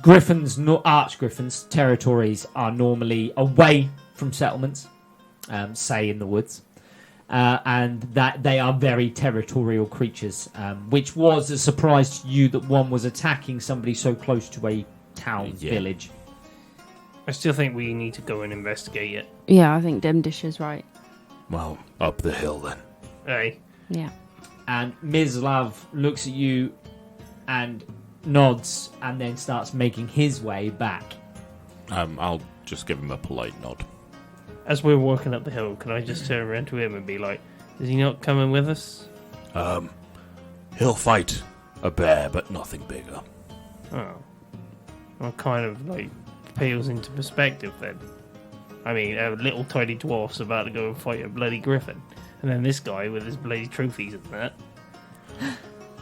Griffins, arch-griffins, territories are normally away from settlements, say in the woods. And that they are very territorial creatures, which was a surprise to you that one was attacking somebody so close to a town, Yeah. village. I still think we need to go and investigate it. Yeah, I think Dimdish is right. Well, up the hill then. Aye. Yeah. And Mislav looks at you and nods and then starts making his way back. I'll just give him a polite nod. As we're walking up the hill, can I just turn around to him and be like, is he not coming with us? He'll fight a bear, but nothing bigger. Oh. Well, kind of like pales into perspective then. I mean, a little tiny dwarf's about to go and fight a bloody griffin. And then this guy with his bloody trophies and that.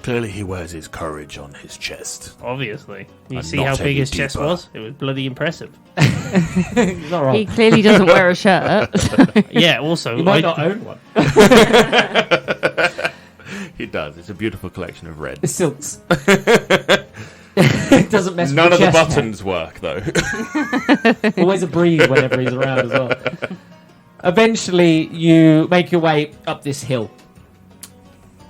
Clearly he wears his courage on his chest. Obviously. You And see not how big any his chest deeper. was? It was bloody impressive. He's not wrong. He clearly doesn't wear a shirt. Yeah, also, You might not own one. He does. It's a beautiful collection of red. The silks. It doesn't mess None with of the chest hair. buttons work, though. Always a breeze whenever he's around as well. Eventually, you make your way up this hill.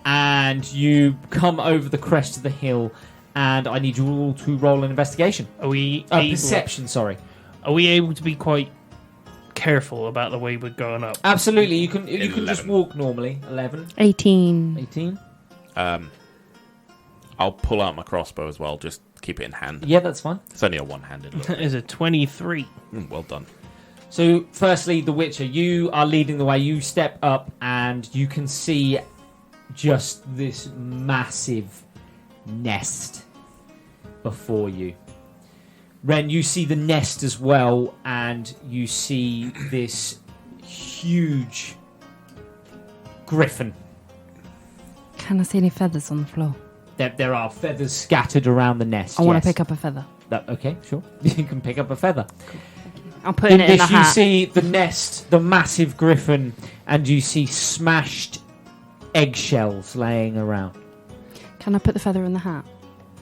And you come over the crest of the hill. And I need you all to roll an investigation. are we able, Perception, sorry. are we able to be quite careful about the way we're going up? Absolutely, you can just 11. walk normally. 11, 18. 18. I'll pull out my crossbow as well. Just keep it in hand. Yeah, that's fine. It's only a one-handed little That is a 23. well done. So, firstly, the Witcher, you are leading the way. You step up and you can see just this massive nest before you. Renn, you see the nest as well, and you see this huge griffin. Can I see any feathers on the floor? There are feathers scattered around the nest. I want yes. to pick up a feather. Okay, sure. You can pick up a feather. I'm putting it in the You hat. see the nest, the massive griffin, and you see smashed eggshells laying around. Can I put the feather in the hat?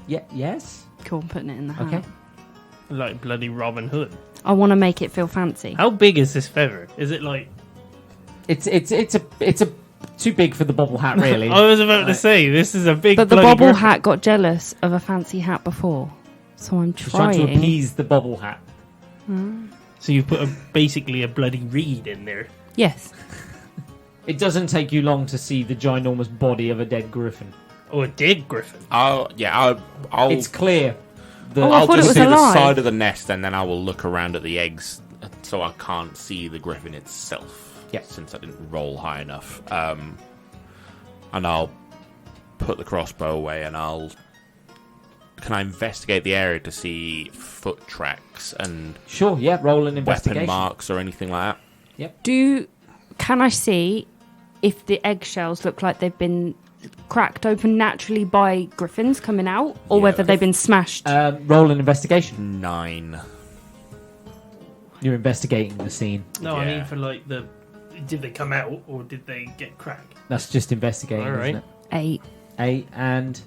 Yeah. Yes. Cool, I'm putting it in the hat. Okay. Like bloody Robin Hood. I want to make it feel fancy. How big is this feather? Is it like... It's a too big for the bobble hat, really. I was about to say, this is a big But the bloody bobble griffin. hat got jealous of a fancy hat before. So I'm Just trying to trying. appease the bobble hat. So you put basically a bloody reed in there. Yes. It doesn't take you long to see the ginormous body of a dead griffin. Oh, a dead griffin. I'll It's clear. Oh, I I'll thought it just was see the alive. side of the nest, and then I will look around at the eggs, so I can't see the griffin itself. Yeah. Since I didn't roll high enough. And I'll put the crossbow away, and can I investigate the area to see foot tracks and Sure, yeah, roll an weapon investigation. marks or anything like that? Can I see if the eggshells look like they've been cracked open naturally by griffins coming out, or Yeah. whether they've been smashed? Roll an investigation. 9. You're investigating the scene. No, I Yeah. mean for like the... Did they come out or did they get cracked? That's just investigating, All right. isn't it? 8. 8 and...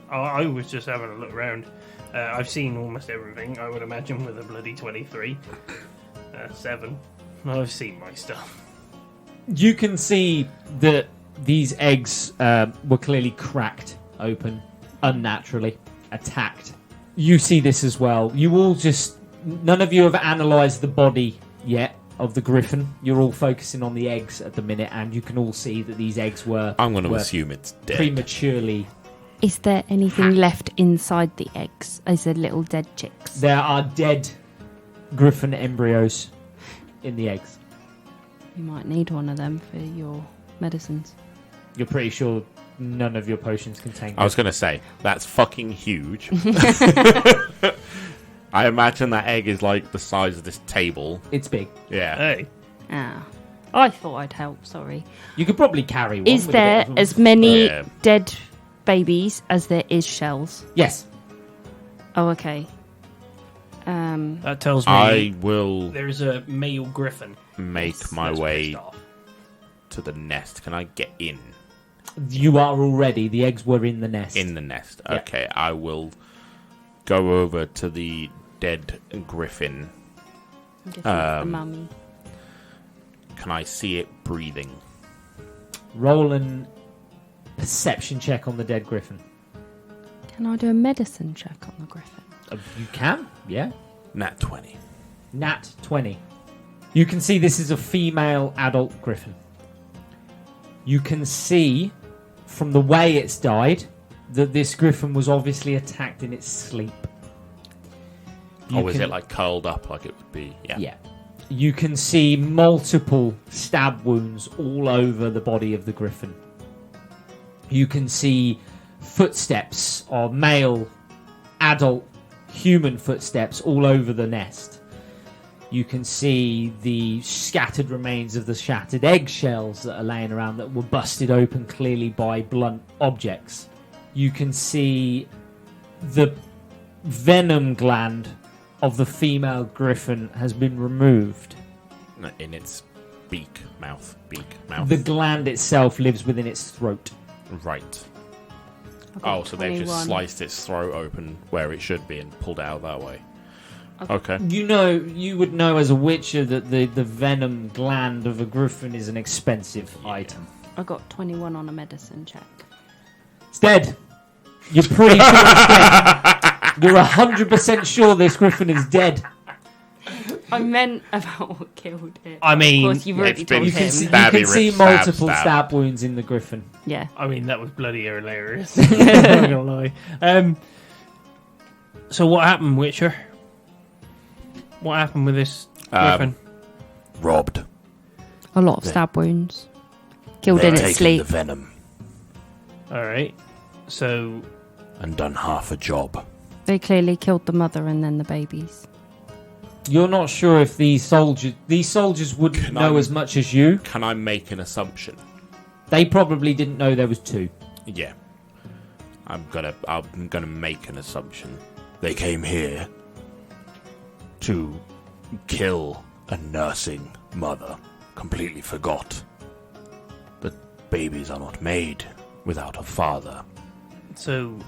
I was just having a look around. I've seen almost everything, I would imagine, with a bloody 23. 7. I've seen my stuff. You can see that these eggs were clearly cracked open, unnaturally, attacked. You see this as well. You all just... None of you have analysed the body yet of the griffin. You're all focusing on the eggs at the minute, and you can all see that these eggs were... I'm going to were assume it's dead. prematurely... Is there anything left inside the eggs? Is there little dead chicks? There are dead griffin embryos in the eggs. You might need one of them for your medicines. You're pretty sure none of your potions contain... I was going to say, that's fucking huge. I imagine that egg is like the size of this table. It's big. Yeah. Hey. Ah. I thought I'd help, sorry. You could probably carry one. Is with a bit there of- as many Yeah. dead babies as there is shells? Yes. Oh, okay. That tells me I will there's a male griffin. make my That's way pissed off. to the nest. Can I get in? You are already. The eggs were in the nest. In the nest. Yeah. Okay, I will go over to the dead griffin. I'm guessing it's the Um, mummy. Can I see it breathing? Roll an perception check on the dead griffin. Can I do a medicine check on the griffin? You can, yeah. Nat 20. Nat 20. You can see this is a female adult griffin. You can see from the way it's died that this griffin was obviously attacked in its sleep. Is it like curled up like it would be? Yeah. Yeah. You can see multiple stab wounds all over the body of the griffin. You can see footsteps of male, adult, human footsteps all over the nest. You can see the scattered remains of the shattered eggshells that are laying around that were busted open clearly by blunt objects. You can see the venom gland of the female griffin has been removed. In its beak, mouth. The gland itself lives within its throat. Right. I've got Oh, so they've just 21. sliced its throat open where it should be and pulled out that way. Okay. You would know as a witcher that the venom gland of a griffin is an expensive item. I got 21 on a medicine check. It's dead. You're pretty sure it's dead. You're 100% sure this griffin is dead. I meant about what killed it. I mean, of course, you've yeah, already it's been- told You him. can see, Stabby, you can see rip, stab, multiple stab. stab wounds in the griffin. Yeah. I mean, that was bloody hilarious. I'm not gonna lie. So what happened, Witcher? What happened with this griffin? Robbed. A lot of stab wounds. Killed in its sleep. venom All right. So and done half a job. They clearly killed the mother and then the babies. You're not sure if these soldiers wouldn't Can know I- as much as you. Can I make an assumption? They probably didn't know there was two. Yeah. I'm gonna make an assumption They came here to kill a nursing mother. Completely forgot that babies are not made without a father. So,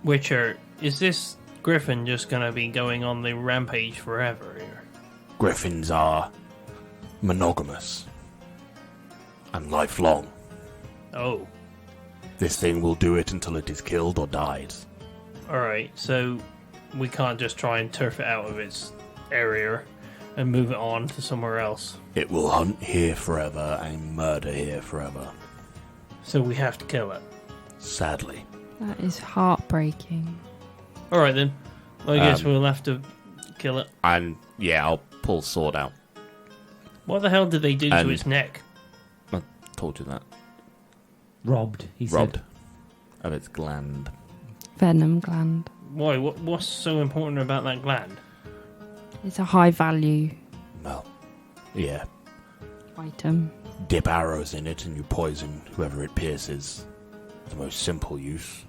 Witcher, is this Griffin just going to be going on the rampage forever here? Griffins are monogamous and lifelong. Oh, This thing will do it until it is killed or dies. alright. So, we can't just try and turf it out of its area and move it on to somewhere else. It will hunt here forever and murder here forever. So we have to kill it. Sadly. That is heartbreaking. Alright then. I guess we'll have to kill it. And yeah, I'll pull sword out. What the hell did they do to And- its neck? I told you that. Robbed, he Robbed said. of its gland. Venom gland. Why? What's so important about that gland? It's a high value Well, yeah. item. Dip arrows in it and you poison whoever it pierces. The most simple use.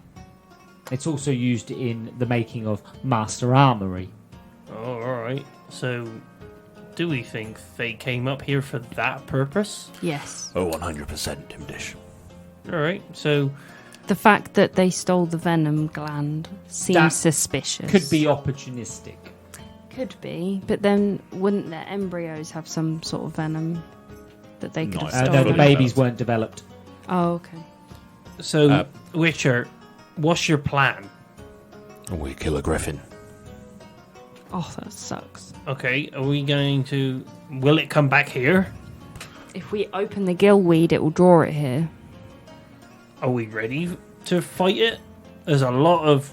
It's also used in the making of Master Armory. Oh, alright. So, do we think they came up here for that purpose? Yes. Oh, 100% Dimdish. Alright, so The fact that they stole the venom gland seems That suspicious. Could be opportunistic. Could be, but then wouldn't their embryos have some sort of venom that they could No, have I No, stolen? the babies weren't developed. Oh, okay. So, Witcher, what's your plan? We kill a griffin. Oh, that sucks. Okay, are we going to... Will it come back here? If we open the gillweed, it will draw it here. Are we ready to fight it? There's a lot of...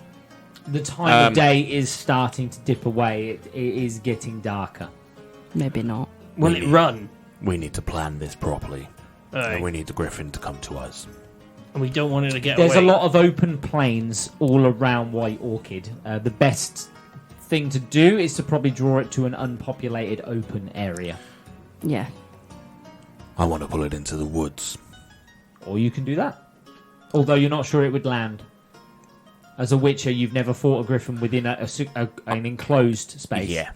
The time of day is starting to dip away. It is getting darker. Maybe not. Will Maybe. it run? We need to plan this properly. Aye. And we need the griffin to come to us. And we don't want it to get There's away. a lot of open plains all around White Orchid. The best thing to do is to probably draw it to an unpopulated open area. Yeah. I want to pull it into the woods. Or you can do that. Although you're not sure it would land. As a witcher, you've never fought a griffin within an enclosed space. Yeah.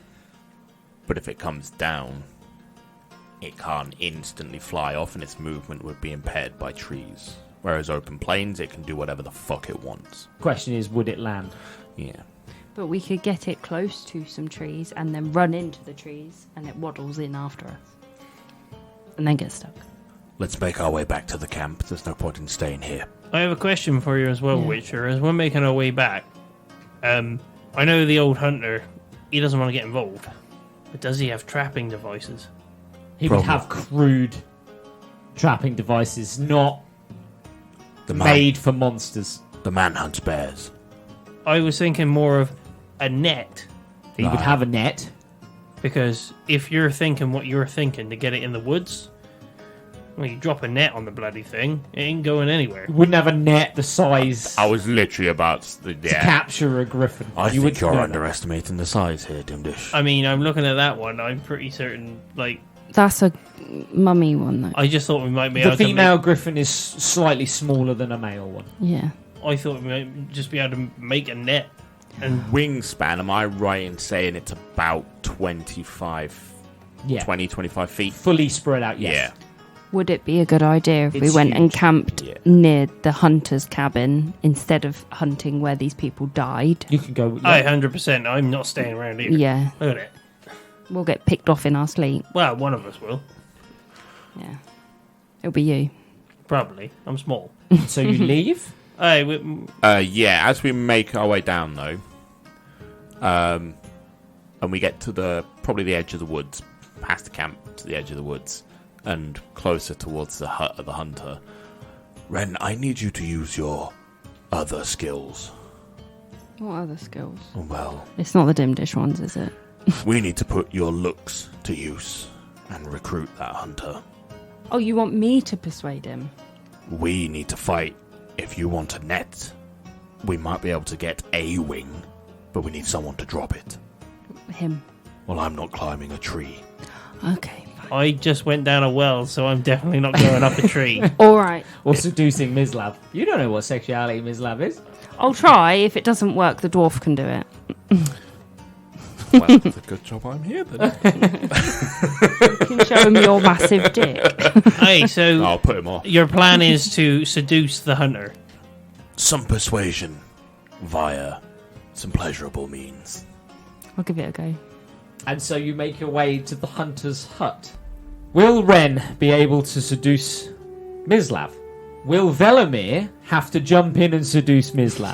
But if it comes down, it can't instantly fly off and its movement would be impaired by trees. Whereas open plains, it can do whatever the fuck it wants. Question is, would it land? Yeah. But we could get it close to some trees and then run into the trees and it waddles in after us. And then get stuck. Let's make our way back to the camp. There's no point in staying here. I have a question for you as well, Yeah. Witcher. As we're making our way back, I know the old hunter, he doesn't want to get involved. But does he have trapping devices? He would Probably. have crude trapping devices, not The man, made for monsters. the man hunts bears. I was thinking more of a net. He would Right. have a net. Because if you're thinking what you're thinking to get it in the woods, well, you drop a net on the bloody thing, it ain't going anywhere. He wouldn't have a net the size I was literally about to... to capture a griffin. I You think would you're know that. underestimating the size here, Dimdish. I mean, I'm looking at that one, I'm pretty certain, like, That's a mummy one, though. I just thought we might be The able to female griffin is slightly smaller than a male one. Yeah. I thought we might just be able to make a net. And wingspan, am I right in saying it's about 25, Yeah. 25 feet? Fully spread out, yes. Yeah. Would it be a good idea if we It's went and huge. camped Yeah. near the hunter's cabin instead of hunting where these people died? You can go. I 100%, I'm not staying around here. Yeah. Look at it. We'll get picked off in our sleep. Well, one of us will. Yeah. It'll be you. Probably. I'm small. So you leave? Hey, Yeah, as we make our way down, though, and we get to probably the edge of the woods, past the camp to the edge of the woods, and closer towards the hut of the hunter, Renn, I need you to use your other skills. What other skills? Well, It's not the Dimdish ones, is it? we need to put your looks to use and recruit that hunter. Oh, you want me to persuade him? We need to fight. If you want a net, we might be able to get a wing, but we need someone to drop it. Him. Well, I'm not climbing a tree. Okay. Fine. I just went down a well, so I'm definitely not going up a tree. All right. Or seducing Mislav. You don't know what sexuality Mislav is. I'll try. If it doesn't work, the dwarf can do it. Well, it's a good job I'm here then. You can show him your massive dick. Hey, so I'll put him off. your plan is to seduce the hunter. Some persuasion via some pleasurable means. I'll give it a go. And so you make your way to the hunter's hut. Will Renn be able to seduce Mislav? Will Velimir have to jump in and seduce Mislav?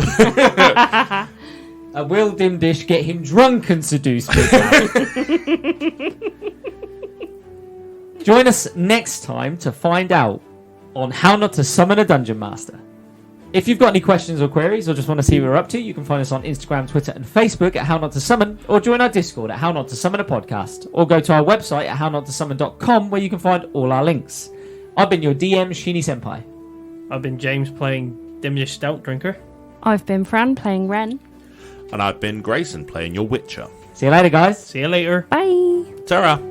Will Dimdish get him drunk and seduce Mislav? Join us next time to find out on how not to summon a dungeon master. If you've got any questions or queries, or just want to see what we're up to, you can find us on Instagram, Twitter, and Facebook at How Not to Summon, or join our Discord at How Not to Summon a Podcast, or go to our website at hownotosummon.com, where you can find all our links. I've been your DM, Sheeny Senpai. I've been James playing Dimdish Stout Drinker. I've been Fran playing Renn. And I've been Grayson playing your Witcher. See you later, guys. See you later. Bye. Ta-ra.